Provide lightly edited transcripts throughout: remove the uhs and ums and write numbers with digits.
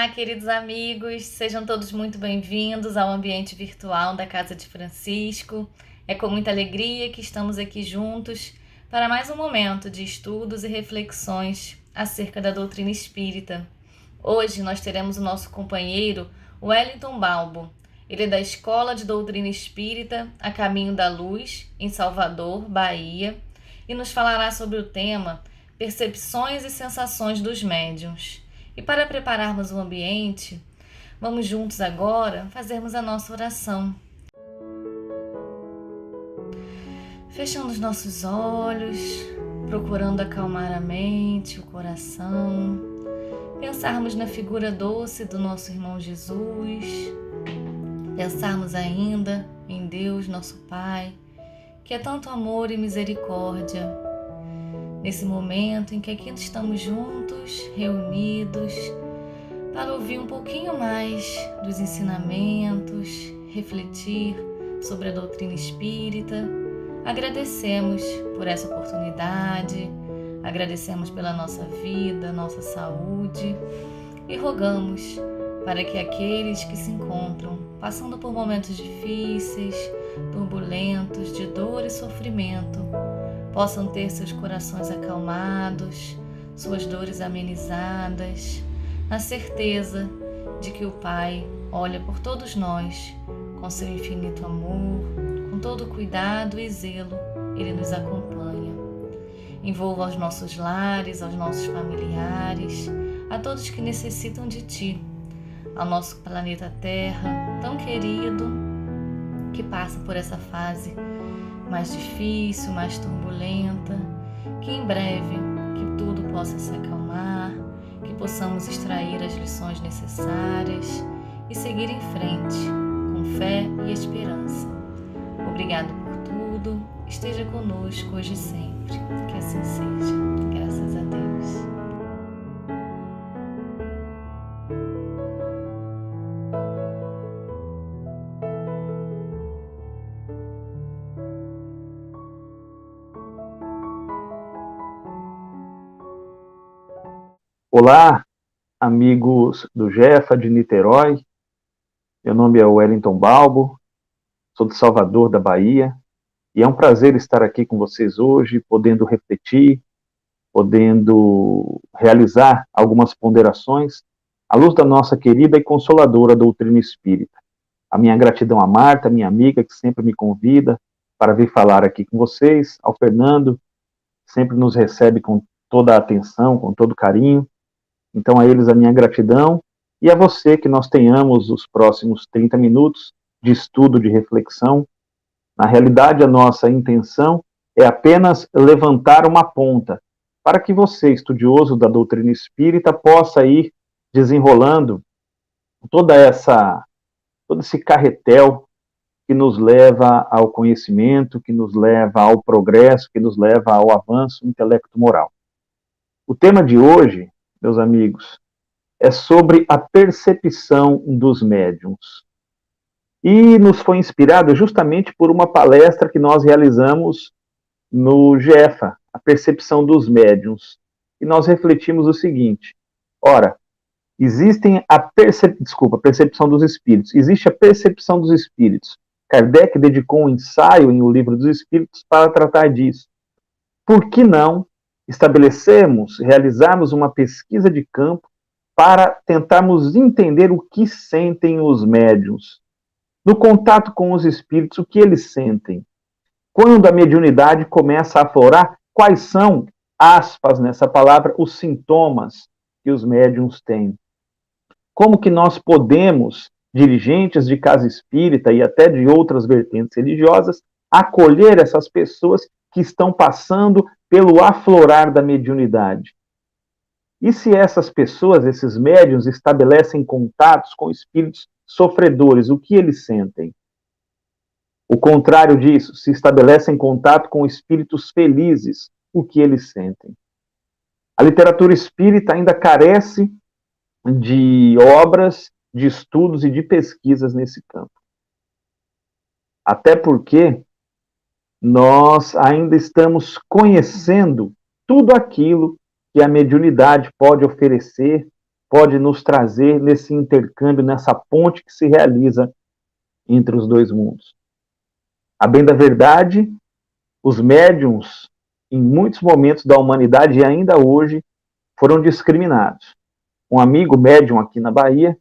Olá, queridos amigos, sejam todos muito bem-vindos ao ambiente virtual da Casa de Francisco. É com muita alegria que estamos aqui juntos para mais um momento de estudos e reflexões acerca da doutrina espírita. Hoje nós teremos o nosso companheiro Wellington Balbo. Ele é da Escola de Doutrina Espírita A Caminho da Luz, em Salvador, Bahia, e nos falará sobre o tema Percepções e Sensações dos Médiuns. E para prepararmos o ambiente, vamos juntos agora fazermos a nossa oração. Fechando os nossos olhos, procurando acalmar a mente, o coração, pensarmos na figura doce do nosso irmão Jesus, pensarmos ainda em Deus, nosso Pai, que é tanto amor e misericórdia. Nesse momento em que aqui estamos juntos, reunidos, para ouvir um pouquinho mais dos ensinamentos, refletir sobre a doutrina espírita, agradecemos por essa oportunidade, agradecemos pela nossa vida, nossa saúde e rogamos para que aqueles que se encontram passando por momentos difíceis, turbulentos, de dor e sofrimento, possam ter seus corações acalmados, suas dores amenizadas, na certeza de que o Pai olha por todos nós com seu infinito amor, com todo cuidado e zelo, Ele nos acompanha. Envolva aos nossos lares, aos nossos familiares, a todos que necessitam de Ti, ao nosso planeta Terra, tão querido, que passa por essa fase mais difícil, mais turbulenta, que em breve que tudo possa se acalmar, que possamos extrair as lições necessárias e seguir em frente, com fé e esperança. Obrigado por tudo, esteja conosco hoje e sempre, que assim seja, graças a Deus. Olá, amigos do Jefa de Niterói. Meu nome é Wellington Balbo, sou de Salvador, da Bahia, e é um prazer estar aqui com vocês hoje, podendo refletir, podendo realizar algumas ponderações à luz da nossa querida e consoladora doutrina espírita. A minha gratidão a Marta, minha amiga, que sempre me convida para vir falar aqui com vocês, ao Fernando, que sempre nos recebe com toda a atenção, com todo carinho. Então, a eles a minha gratidão, e a você que nós tenhamos os próximos 30 minutos de estudo, de reflexão. Na realidade, a nossa intenção é apenas levantar uma ponta, para que você, estudioso da doutrina espírita, possa ir desenrolando todo esse carretel que nos leva ao conhecimento, que nos leva ao progresso, que nos leva ao avanço intelecto-moral. O tema de hoje, meus amigos, é sobre a percepção dos médiuns. E nos foi inspirado justamente por uma palestra que nós realizamos no GEFA, a percepção dos médiuns. E nós refletimos o seguinte: ora, existem percepção dos espíritos. Existe a percepção dos espíritos. Kardec dedicou um ensaio em O Livro dos Espíritos para tratar disso. Por que não realizarmos uma pesquisa de campo para tentarmos entender o que sentem os médiuns? No contato com os espíritos, o que eles sentem? Quando a mediunidade começa a aflorar, quais são, aspas nessa palavra, os sintomas que os médiuns têm? Como que nós podemos, dirigentes de casa espírita e até de outras vertentes religiosas, acolher essas pessoas que estão passando pelo aflorar da mediunidade? E se essas pessoas, esses médiuns, estabelecem contatos com espíritos sofredores, o que eles sentem? O contrário disso, se estabelecem contato com espíritos felizes, o que eles sentem? A literatura espírita ainda carece de obras, de estudos e de pesquisas nesse campo. Até porque nós ainda estamos conhecendo tudo aquilo que a mediunidade pode oferecer, pode nos trazer nesse intercâmbio, nessa ponte que se realiza entre os dois mundos. A bem da verdade, os médiuns, em muitos momentos da humanidade e ainda hoje, foram discriminados. Um amigo médium aqui na Bahia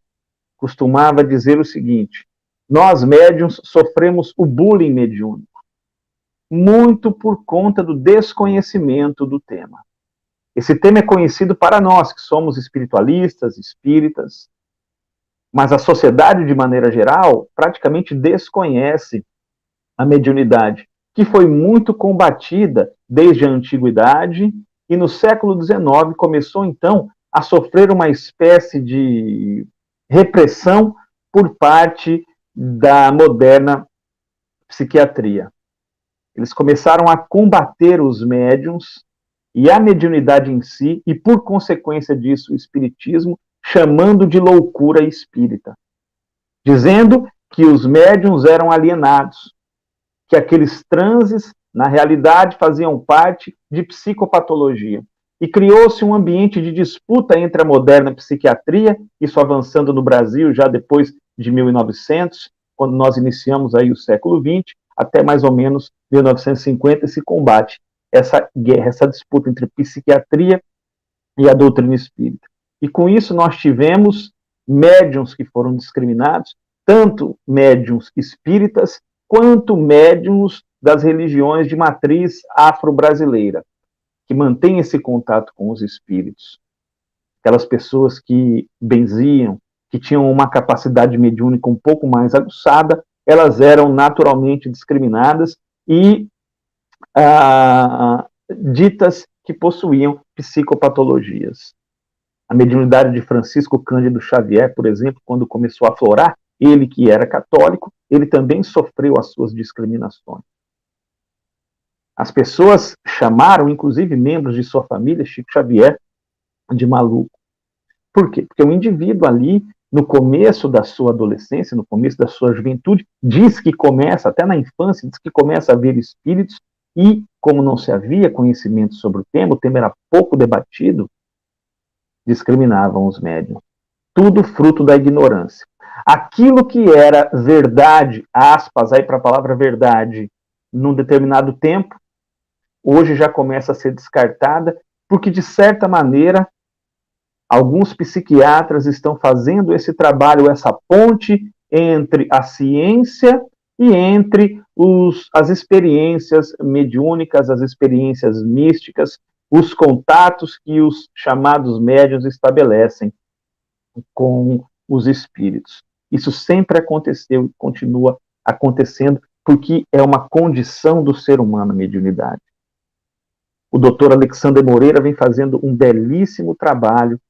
costumava dizer o seguinte: nós médiuns sofremos o bullying mediúnico, muito por conta do desconhecimento do tema. Esse tema é conhecido para nós, que somos espiritualistas, espíritas, mas a sociedade, de maneira geral, praticamente desconhece a mediunidade, que foi muito combatida desde a antiguidade e no século XIX começou, então, a sofrer uma espécie de repressão por parte da moderna psiquiatria. Eles começaram a combater os médiuns e a mediunidade em si, e por consequência disso o espiritismo, chamando de loucura espírita, dizendo que os médiuns eram alienados, que aqueles transes, na realidade, faziam parte de psicopatologia. E criou-se um ambiente de disputa entre a moderna psiquiatria, isso avançando no Brasil já depois de 1900, quando nós iniciamos aí o século XX, até mais ou menos 1950, esse combate, essa guerra, essa disputa entre psiquiatria e a doutrina espírita. E com isso nós tivemos médiuns que foram discriminados, tanto médiuns espíritas, quanto médiuns das religiões de matriz afro-brasileira, que mantêm esse contato com os espíritos. Aquelas pessoas que benziam, que tinham uma capacidade mediúnica um pouco mais aguçada, elas eram naturalmente discriminadas e ditas que possuíam psicopatologias. A mediunidade de Francisco Cândido Xavier, por exemplo, quando começou a aflorar, ele que era católico, ele também sofreu as suas discriminações. As pessoas chamaram, inclusive membros de sua família, Chico Xavier, de maluco. Por quê? Porque o indivíduo ali, no começo da sua adolescência, no começo da sua juventude, diz que começa, até na infância, diz que começa a ver espíritos, e como não se havia conhecimento sobre o tema era pouco debatido, discriminavam os médiuns. Tudo fruto da ignorância. Aquilo que era verdade, aspas aí para a palavra verdade, num determinado tempo, hoje já começa a ser descartada, porque de certa maneira, alguns psiquiatras estão fazendo esse trabalho, essa ponte entre a ciência e entre as experiências mediúnicas, as experiências místicas, os contatos que os chamados médiuns estabelecem com os espíritos. Isso sempre aconteceu e continua acontecendo, porque é uma condição do ser humano a mediunidade. O doutor Alexander Moreira vem fazendo um belíssimo trabalho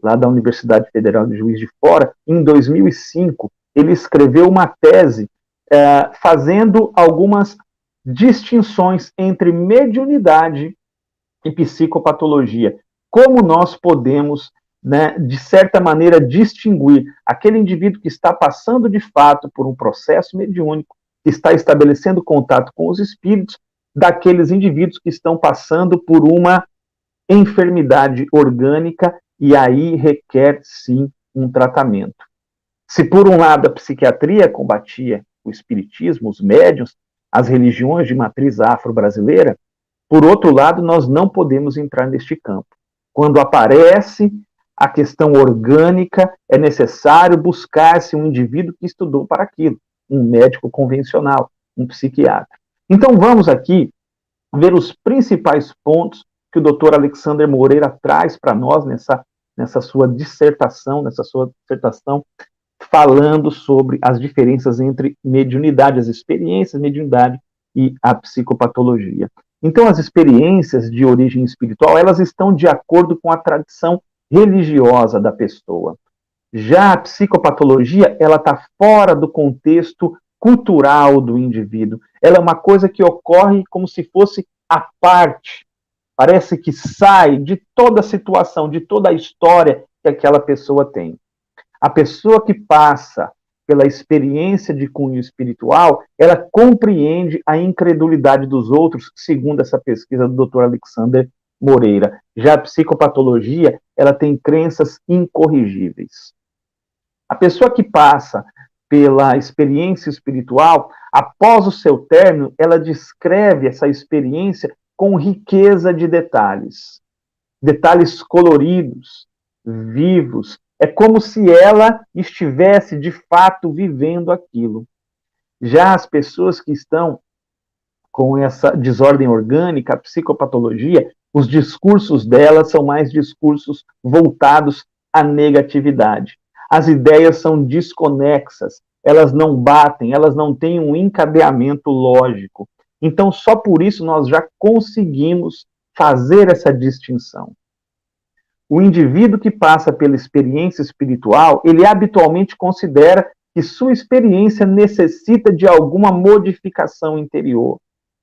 lá da Universidade Federal de Juiz de Fora. Em 2005, ele escreveu uma tese fazendo algumas distinções entre mediunidade e psicopatologia. Como nós podemos, de certa maneira, distinguir aquele indivíduo que está passando de fato por um processo mediúnico, que está estabelecendo contato com os espíritos, daqueles indivíduos que estão passando por uma enfermidade orgânica e aí requer, sim, um tratamento. Se por um lado a psiquiatria combatia o espiritismo, os médiuns, as religiões de matriz afro-brasileira, por outro lado, nós não podemos entrar neste campo. Quando aparece a questão orgânica, é necessário buscar-se um indivíduo que estudou para aquilo, um médico convencional, um psiquiatra. Então vamos aqui ver os principais pontos que o Dr. Alexander Moreira traz para nós nessa sua dissertação, falando sobre as diferenças entre mediunidade, as experiências de mediunidade e a psicopatologia. Então, as experiências de origem espiritual, elas estão de acordo com a tradição religiosa da pessoa. Já a psicopatologia, ela está fora do contexto cultural do indivíduo. Ela é uma coisa que ocorre como se fosse à parte. Parece que sai de toda a situação, de toda a história que aquela pessoa tem. A pessoa que passa pela experiência de cunho espiritual, ela compreende a incredulidade dos outros, segundo essa pesquisa do Dr. Alexander Moreira. Já a psicopatologia, ela tem crenças incorrigíveis. A pessoa que passa pela experiência espiritual, após o seu término, ela descreve essa experiência com riqueza de detalhes. Detalhes coloridos, vivos. É como se ela estivesse, de fato, vivendo aquilo. Já as pessoas que estão com essa desordem orgânica, a psicopatologia, os discursos delas são mais discursos voltados à negatividade. As ideias são desconexas, elas não batem, elas não têm um encadeamento lógico. Então, só por isso nós já conseguimos fazer essa distinção. O indivíduo que passa pela experiência espiritual, ele habitualmente considera que sua experiência necessita de alguma modificação interior,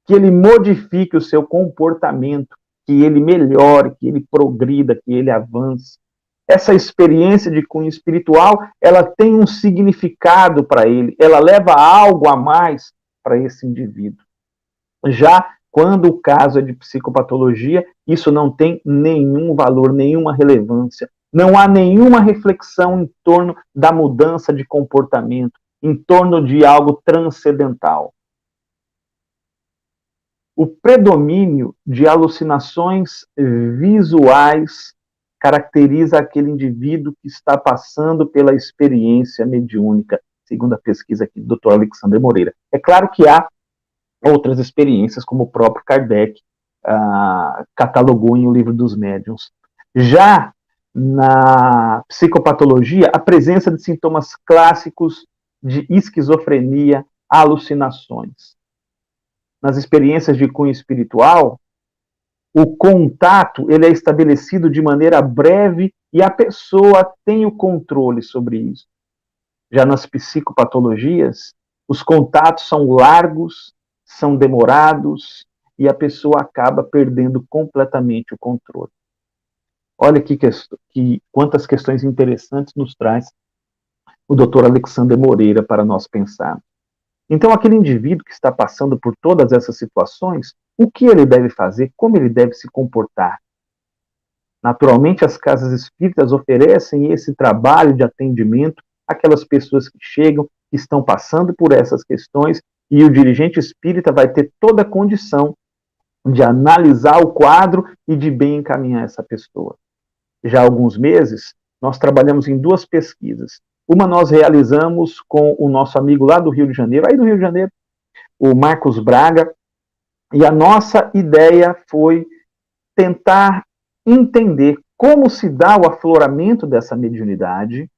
que ele modifique o seu comportamento, que ele melhore, que ele progrida, que ele avance. Essa experiência de cunho espiritual, ela tem um significado para ele, ela leva algo a mais para esse indivíduo. Já quando o caso é de psicopatologia, isso não tem nenhum valor, nenhuma relevância. Não há nenhuma reflexão em torno da mudança de comportamento, em torno de algo transcendental. O predomínio de alucinações visuais caracteriza aquele indivíduo que está passando pela experiência mediúnica, segundo a pesquisa aqui do Dr. Alexandre Moreira. É claro que há outras experiências, como o próprio Kardec catalogou em O Livro dos Médiuns. Já na psicopatologia, a presença de sintomas clássicos de esquizofrenia, alucinações. Nas experiências de cunho espiritual, o contato ele é estabelecido de maneira breve e a pessoa tem o controle sobre isso. Já nas psicopatologias, os contatos são largos, são demorados e a pessoa acaba perdendo completamente o controle. Olha quantas questões interessantes nos traz o Dr. Alexandre Moreira para nós pensarmos. Então, aquele indivíduo que está passando por todas essas situações, o que ele deve fazer, como ele deve se comportar? Naturalmente, as casas espíritas oferecem esse trabalho de atendimento àquelas pessoas que chegam, que estão passando por essas questões, e o dirigente espírita vai ter toda a condição de analisar o quadro e de bem encaminhar essa pessoa. Já há alguns meses, nós trabalhamos em 2 pesquisas. Uma nós realizamos com o nosso amigo lá do Rio de Janeiro, aí do Rio de Janeiro, o Marcos Braga, e a nossa ideia foi tentar entender como se dá o afloramento dessa mediunidade,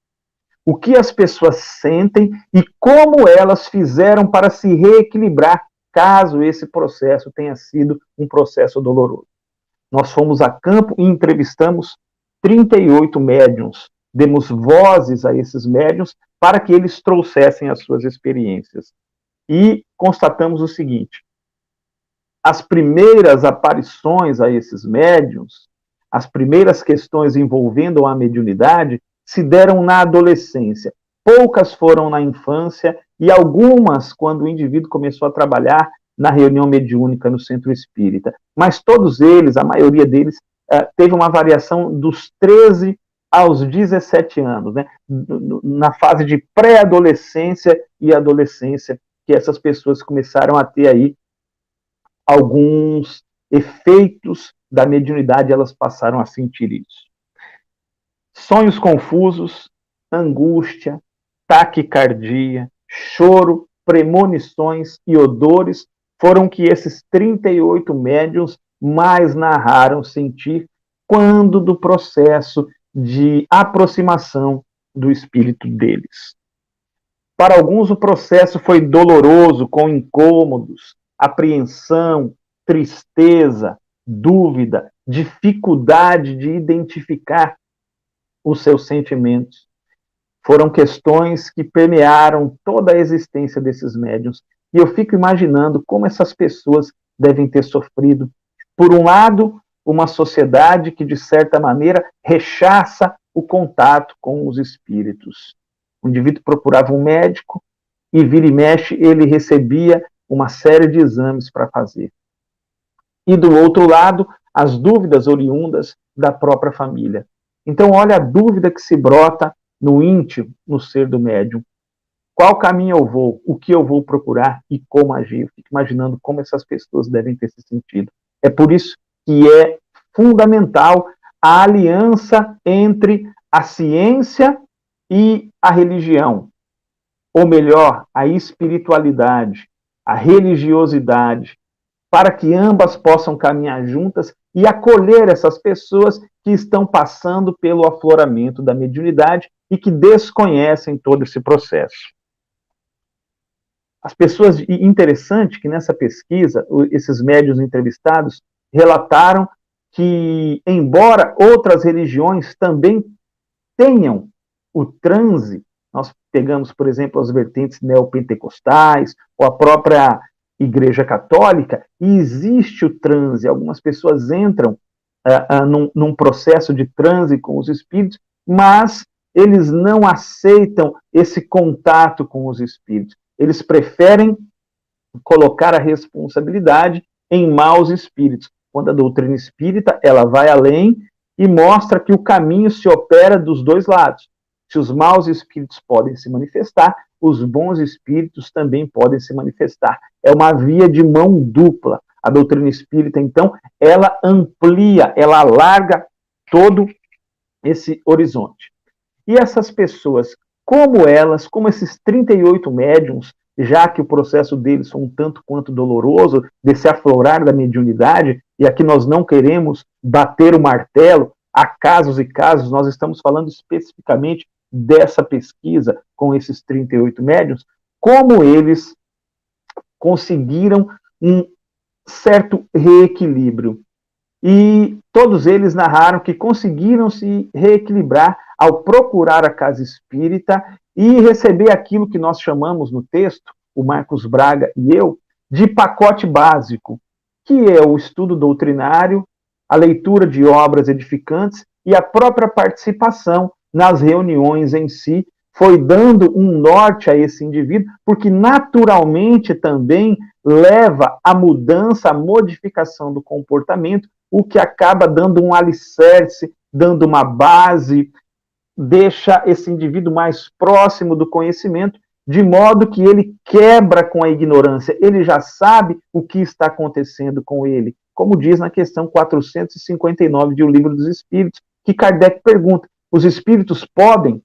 o que as pessoas sentem e como elas fizeram para se reequilibrar, caso esse processo tenha sido um processo doloroso. Nós fomos a campo e entrevistamos 38 médiuns, demos vozes a esses médiuns para que eles trouxessem as suas experiências. E constatamos o seguinte: as primeiras aparições a esses médiuns, as primeiras questões envolvendo a mediunidade, se deram na adolescência. Poucas foram na infância e algumas quando o indivíduo começou a trabalhar na reunião mediúnica no centro espírita. Mas todos eles, a maioria deles, teve uma variação dos 13 aos 17 anos, né? Na fase de pré-adolescência e adolescência, que essas pessoas começaram a ter aí alguns efeitos da mediunidade, elas passaram a sentir isso. Sonhos confusos, angústia, taquicardia, choro, premonições e odores foram que esses 38 médiuns mais narraram sentir quando do processo de aproximação do espírito deles. Para alguns o processo foi doloroso, com incômodos, apreensão, tristeza, dúvida, dificuldade de identificar os seus sentimentos. Foram questões que permearam toda a existência desses médiuns. E eu fico imaginando como essas pessoas devem ter sofrido. Por um lado, uma sociedade que, de certa maneira, rechaça o contato com os espíritos. O indivíduo procurava um médico e, vira e mexe, ele recebia uma série de exames para fazer. E, do outro lado, as dúvidas oriundas da própria família. Então, olha a dúvida que se brota no íntimo, no ser do médium. Qual caminho eu vou? O que eu vou procurar e como agir? Eu fico imaginando como essas pessoas devem ter se sentido. É por isso que é fundamental a aliança entre a ciência e a religião, ou melhor, a espiritualidade, a religiosidade, para que ambas possam caminhar juntas e acolher essas pessoas que estão passando pelo afloramento da mediunidade e que desconhecem todo esse processo. As pessoas, interessante que nessa pesquisa, esses médiuns entrevistados relataram que, embora outras religiões também tenham o transe, nós pegamos, por exemplo, as vertentes neopentecostais, ou a própria Igreja Católica, e existe o transe, algumas pessoas entram num processo de transe com os espíritos, mas eles não aceitam esse contato com os espíritos. Eles preferem colocar a responsabilidade em maus espíritos. Quando a doutrina espírita, ela vai além e mostra que o caminho se opera dos dois lados. Se os maus espíritos podem se manifestar, os bons espíritos também podem se manifestar. É uma via de mão dupla. A doutrina espírita, então, ela amplia, ela alarga todo esse horizonte. E essas pessoas, como esses 38 médiums, já que o processo deles foi um tanto quanto doloroso, desse aflorar da mediunidade, e aqui nós não queremos bater o martelo, há casos e casos, nós estamos falando especificamente dessa pesquisa com esses 38 médiums, como eles conseguiram um certo reequilíbrio. E todos eles narraram que conseguiram se reequilibrar ao procurar a casa espírita e receber aquilo que nós chamamos no texto, o Marcos Braga e eu, de pacote básico, que é o estudo doutrinário, a leitura de obras edificantes e a própria participação nas reuniões em si, foi dando um norte a esse indivíduo, porque naturalmente também leva à mudança, à modificação do comportamento, o que acaba dando um alicerce, dando uma base, deixa esse indivíduo mais próximo do conhecimento, de modo que ele quebra com a ignorância, ele já sabe o que está acontecendo com ele, como diz na questão 459 de O Livro dos Espíritos, que Kardec pergunta: os espíritos podem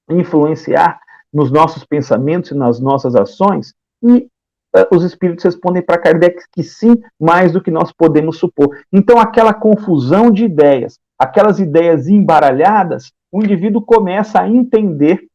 influenciar nos nossos pensamentos e nas nossas ações? E os espíritos respondem para Kardec que sim, mais do que nós podemos supor. Então, aquela confusão de ideias, aquelas ideias embaralhadas, o indivíduo começa a entender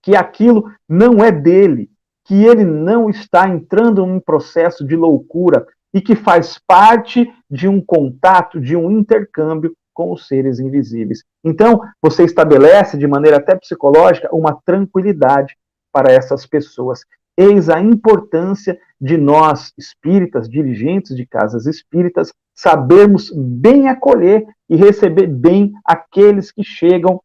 que aquilo não é dele, que ele não está entrando num processo de loucura e que faz parte de um contato, de um intercâmbio com os seres invisíveis. Então, você estabelece, de maneira até psicológica, uma tranquilidade para essas pessoas. Eis a importância de nós, espíritas, dirigentes de casas espíritas, sabermos bem acolher e receber bem aqueles que chegam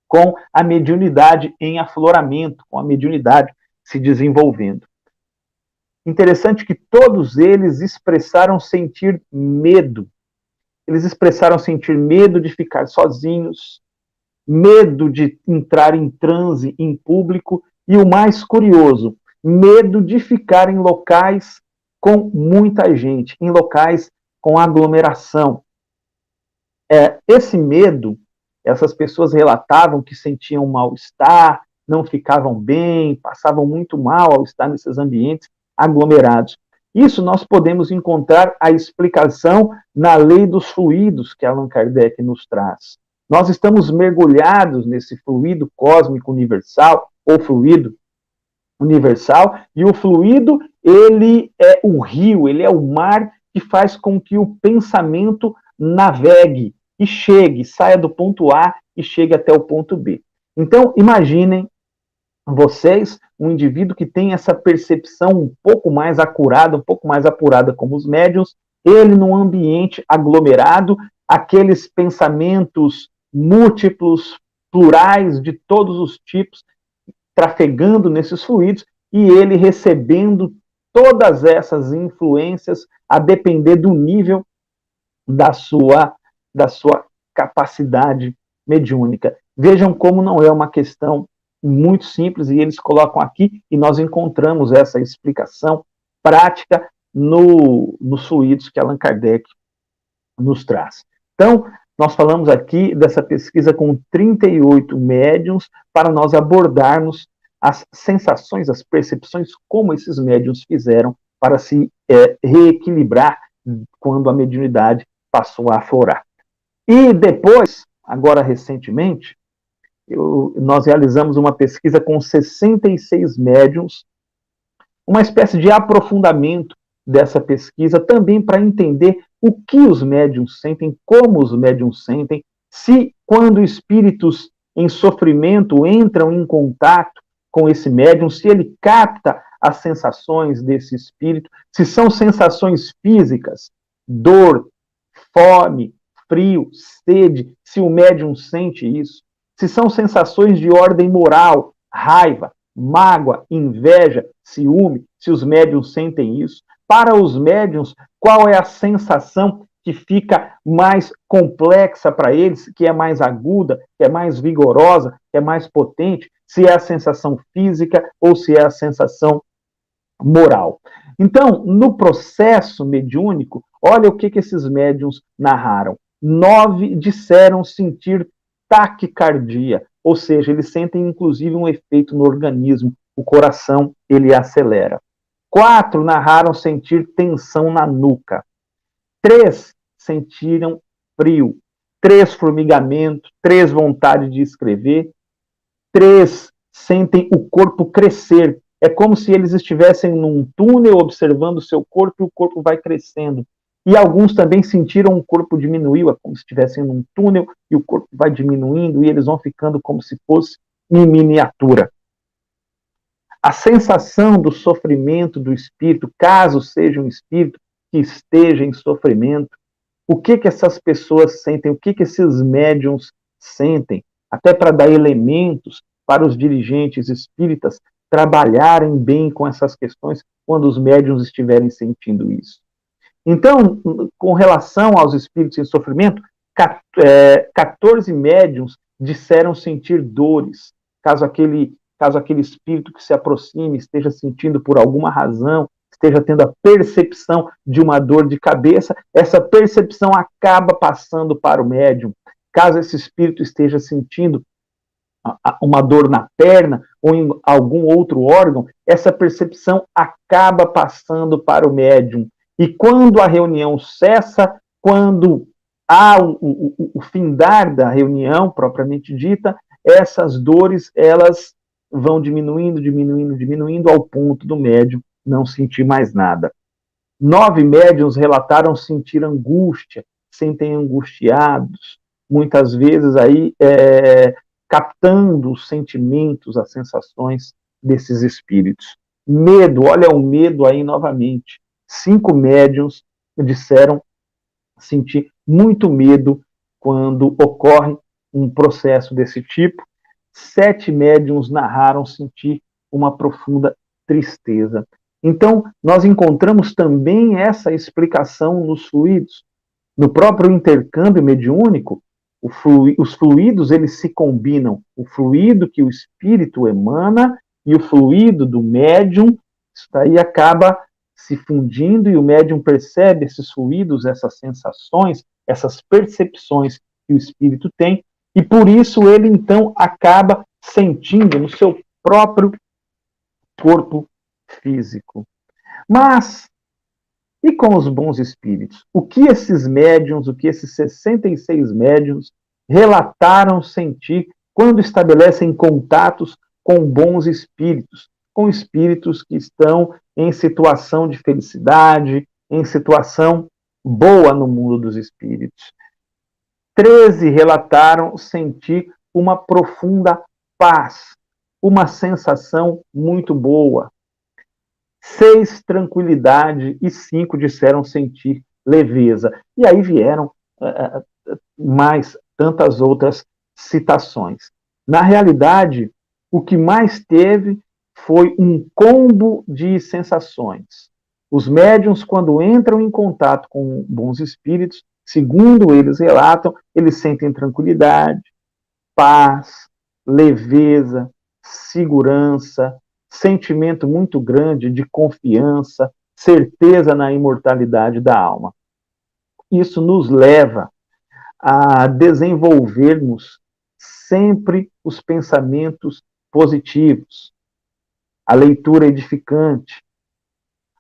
com a mediunidade em afloramento, com a mediunidade se desenvolvendo. Interessante que todos eles expressaram sentir medo. Eles expressaram sentir medo de ficar sozinhos, medo de entrar em transe em público e, o mais curioso, medo de ficar em locais com muita gente, em locais com aglomeração. Esse medo, essas pessoas relatavam que sentiam mal-estar, não ficavam bem, passavam muito mal ao estar nesses ambientes aglomerados. Isso nós podemos encontrar a explicação na lei dos fluidos que Allan Kardec nos traz. Nós estamos mergulhados nesse fluido cósmico universal, ou fluido universal, e o fluido, ele é o rio, ele é o mar que faz com que o pensamento navegue e chegue, saia do ponto A e chegue até o ponto B. Então, imaginem vocês, um indivíduo que tem essa percepção um pouco mais acurada, um pouco mais apurada como os médiuns, ele num ambiente aglomerado, aqueles pensamentos múltiplos, plurais, de todos os tipos, trafegando nesses fluidos, e ele recebendo todas essas influências a depender do nível da sua, da sua capacidade mediúnica. Vejam como não é uma questão muito simples, e eles colocam aqui, e nós encontramos essa explicação prática nos fluidos que Allan Kardec nos traz. Então, nós falamos aqui dessa pesquisa com 38 médiums para nós abordarmos as sensações, as percepções, como esses médiums fizeram para se reequilibrar quando a mediunidade passou a aflorar. E depois, agora recentemente, nós realizamos uma pesquisa com 66 médiums, uma espécie de aprofundamento dessa pesquisa, também para entender o que os médiums sentem, como os médiums sentem, se quando espíritos em sofrimento entram em contato com esse médium, se ele capta as sensações desse espírito, se são sensações físicas, dor, fome, frio, sede, se o médium sente isso, se são sensações de ordem moral, raiva, mágoa, inveja, ciúme, se os médiums sentem isso. Para os médiums, qual é a sensação que fica mais complexa para eles, que é mais aguda, que é mais vigorosa, que é mais potente, se é a sensação física ou se é a sensação moral. Então, no processo mediúnico, olha o que esses médiums narraram. 9 disseram sentir taquicardia, ou seja, eles sentem inclusive um efeito no organismo, o coração ele acelera. 4 narraram sentir tensão na nuca. 3 sentiram frio. 3 formigamento. 3 vontade de escrever. 3 sentem o corpo crescer. É como se eles estivessem num túnel observando o seu corpo e o corpo vai crescendo. E alguns também sentiram o corpo diminuir, é como se estivessem num túnel e o corpo vai diminuindo e eles vão ficando como se fosse em miniatura. A sensação do sofrimento do espírito, caso seja um espírito que esteja em sofrimento, o que essas pessoas sentem, o que esses médiums sentem, até para dar elementos para os dirigentes espíritas trabalharem bem com essas questões quando os médiums estiverem sentindo isso. Então, com relação aos espíritos em sofrimento, 14 médiums disseram sentir dores, caso aquele espírito que se aproxime esteja sentindo por alguma razão, esteja tendo a percepção de uma dor de cabeça, essa percepção acaba passando para o médium. Caso esse espírito esteja sentindo uma dor na perna ou em algum outro órgão, essa percepção acaba passando para o médium. E quando a reunião cessa, quando há o findar da reunião propriamente dita, essas dores elas vão diminuindo, diminuindo, diminuindo, ao ponto do médium não sentir mais nada. 9 médiuns relataram sentir angústia, sentem angustiados, muitas vezes aí captando os sentimentos, as sensações desses espíritos. Medo, olha o medo aí novamente. 5 médiuns disseram sentir muito medo quando ocorre um processo desse tipo. 7 médiuns narraram sentir uma profunda tristeza. Então, nós encontramos também essa explicação nos fluidos. No próprio intercâmbio mediúnico, os fluidos eles se combinam. O fluido que o espírito emana e o fluido do médium, isso daí acaba se fundindo e o médium percebe esses fluidos, essas sensações, essas percepções que o espírito tem, e por isso ele então acaba sentindo no seu próprio corpo físico. Mas e com os bons espíritos? O que esses médiuns, o que esses 66 médiuns relataram sentir quando estabelecem contatos com bons espíritos, com espíritos que estão em situação de felicidade, em situação boa no mundo dos espíritos? 13 relataram sentir uma profunda paz, uma sensação muito boa. 6, tranquilidade, e 5 disseram sentir leveza. E aí vieram mais tantas outras citações. Na realidade, o que mais teve foi um combo de sensações. Os médiuns, quando entram em contato com bons espíritos, Segundo eles relatam, eles sentem tranquilidade, paz, leveza, segurança, sentimento muito grande de confiança, certeza na imortalidade da alma. Isso nos leva a desenvolvermos sempre os pensamentos positivos, a leitura edificante,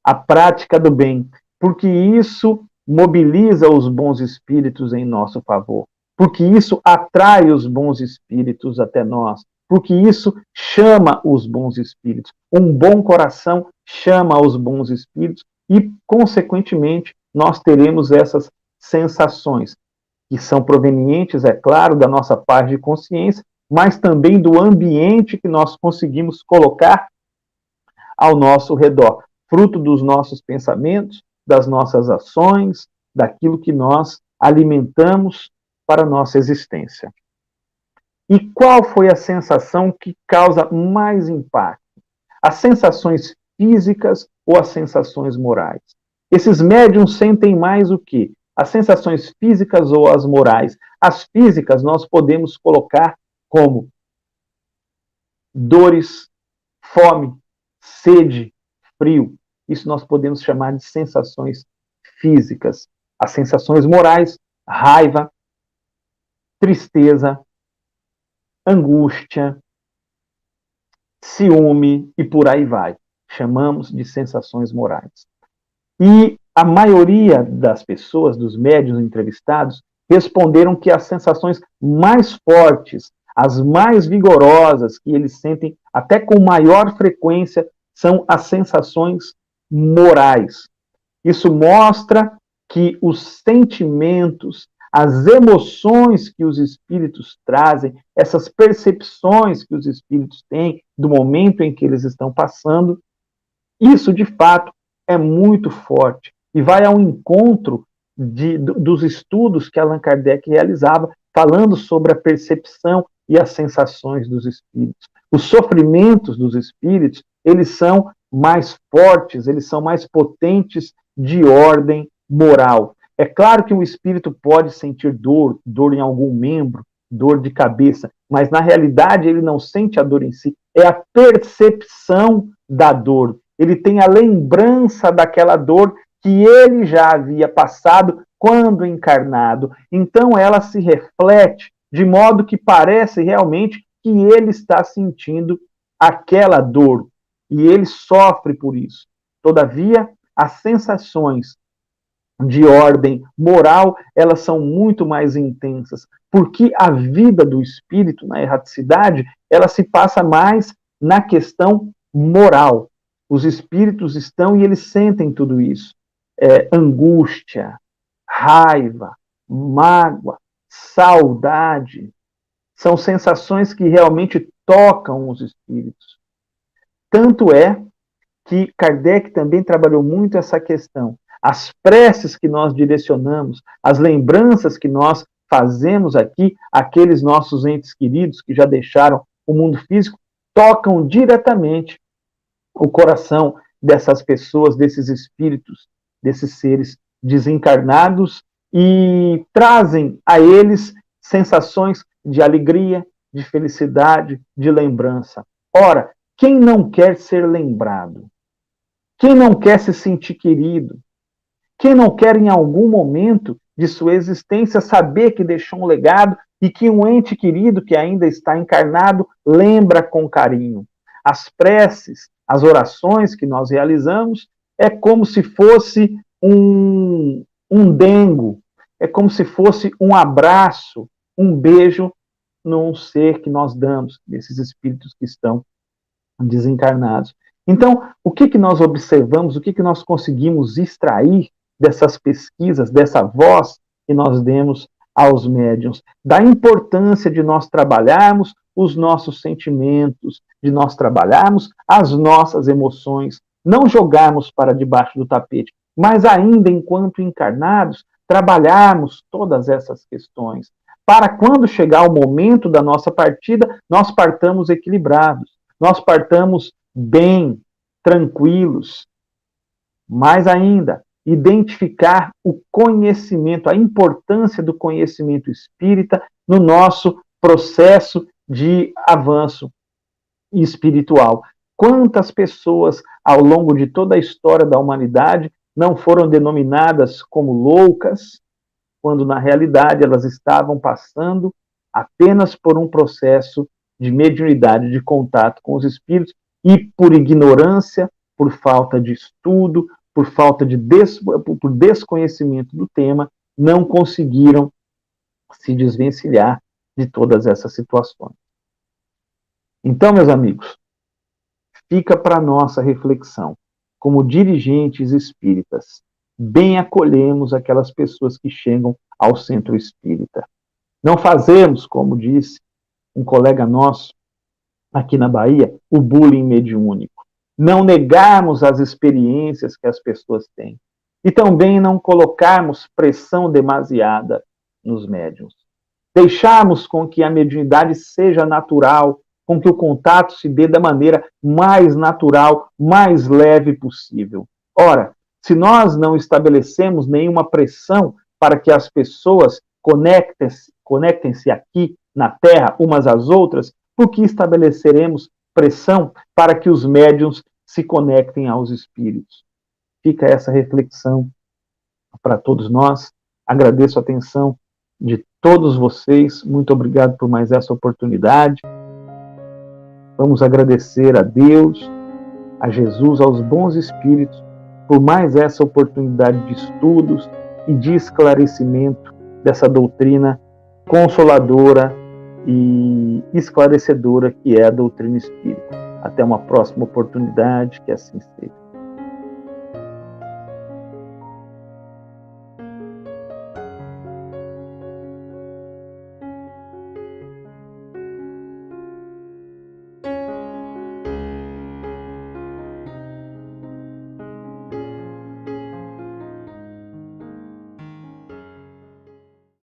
a prática do bem, porque isso mobiliza os bons espíritos em nosso favor, porque isso atrai os bons espíritos até nós, porque isso chama os bons espíritos. Um bom coração chama os bons espíritos e, consequentemente, nós teremos essas sensações, que são provenientes, é claro, da nossa paz de consciência, mas também do ambiente que nós conseguimos colocar ao nosso redor, fruto dos nossos pensamentos, das nossas ações, daquilo que nós alimentamos para a nossa existência. E qual foi a sensação que causa mais impacto? As sensações físicas ou as sensações morais? Esses médiums sentem mais o quê? As sensações físicas ou as morais? As físicas nós podemos colocar como dores, fome, sede, frio. Isso nós podemos chamar de sensações físicas. As sensações morais, raiva, tristeza, angústia, ciúme e por aí vai. Chamamos de sensações morais. E a maioria das pessoas, dos médiuns entrevistados, responderam que as sensações mais fortes, as mais vigorosas, que eles sentem até com maior frequência, são as sensações morais. Isso mostra que os sentimentos, as emoções que os espíritos trazem, essas percepções que os espíritos têm do momento em que eles estão passando, isso de fato é muito forte e vai ao encontro dos estudos que Allan Kardec realizava, falando sobre a percepção e as sensações dos espíritos. Os sofrimentos dos espíritos, eles são mais fortes, eles são mais potentes de ordem moral. É claro que o espírito pode sentir dor, dor em algum membro, dor de cabeça, mas na realidade ele não sente a dor em si, é a percepção da dor. Ele tem a lembrança daquela dor que ele já havia passado quando encarnado. Então ela se reflete de modo que parece realmente que ele está sentindo aquela dor e ele sofre por isso. Todavia, as sensações de ordem moral, elas são muito mais intensas, porque a vida do espírito na erraticidade, ela se passa mais na questão moral. Os espíritos estão e eles sentem tudo isso. Angústia, raiva, mágoa, saudade, são sensações que realmente tocam os espíritos. Tanto é que Kardec também trabalhou muito essa questão. As preces que nós direcionamos, as lembranças que nós fazemos aqui, aqueles nossos entes queridos que já deixaram o mundo físico, tocam diretamente o coração dessas pessoas, desses espíritos, desses seres desencarnados e trazem a eles sensações de alegria, de felicidade, de lembrança. Ora, quem não quer ser lembrado? Quem não quer se sentir querido? Quem não quer, em algum momento de sua existência, saber que deixou um legado e que um ente querido que ainda está encarnado lembra com carinho? As preces, as orações que nós realizamos, é como se fosse um dengo, é como se fosse um abraço, um beijo num ser que nós damos, desses espíritos que estão desencarnados. Então, o que nós observamos, o que nós conseguimos extrair dessas pesquisas, dessa voz que nós demos aos médiuns, da importância de nós trabalharmos os nossos sentimentos, de nós trabalharmos as nossas emoções, não jogarmos para debaixo do tapete, mas ainda enquanto encarnados, trabalharmos todas essas questões, para quando chegar o momento da nossa partida, nós partamos equilibrados, nós partamos bem, tranquilos. Mais ainda, identificar o conhecimento, a importância do conhecimento espírita no nosso processo de avanço espiritual. Quantas pessoas, ao longo de toda a história da humanidade, não foram denominadas como loucas, quando na realidade elas estavam passando apenas por um processo de mediunidade, de contato com os espíritos, e por ignorância, por falta de estudo, por falta de por desconhecimento do tema, não conseguiram se desvencilhar de todas essas situações. Então, meus amigos, fica para nossa reflexão. Como dirigentes espíritas, bem acolhemos aquelas pessoas que chegam ao centro espírita. Não fazemos, como disse um colega nosso aqui na Bahia, o bullying mediúnico. Não negarmos as experiências que as pessoas têm. E também não colocarmos pressão demasiada nos médiuns. Deixarmos com que a mediunidade seja natural, com que o contato se dê da maneira mais natural, mais leve possível. Ora, se nós não estabelecemos nenhuma pressão para que as pessoas conectem-se aqui na Terra umas às outras, por que estabeleceremos pressão para que os médiuns se conectem aos espíritos? Fica essa reflexão para todos nós. Agradeço a atenção de todos vocês. Muito obrigado por mais essa oportunidade. Vamos agradecer a Deus, a Jesus, aos bons espíritos, por mais essa oportunidade de estudos e de esclarecimento dessa doutrina consoladora e esclarecedora que é a doutrina espírita. Até uma próxima oportunidade, que assim seja.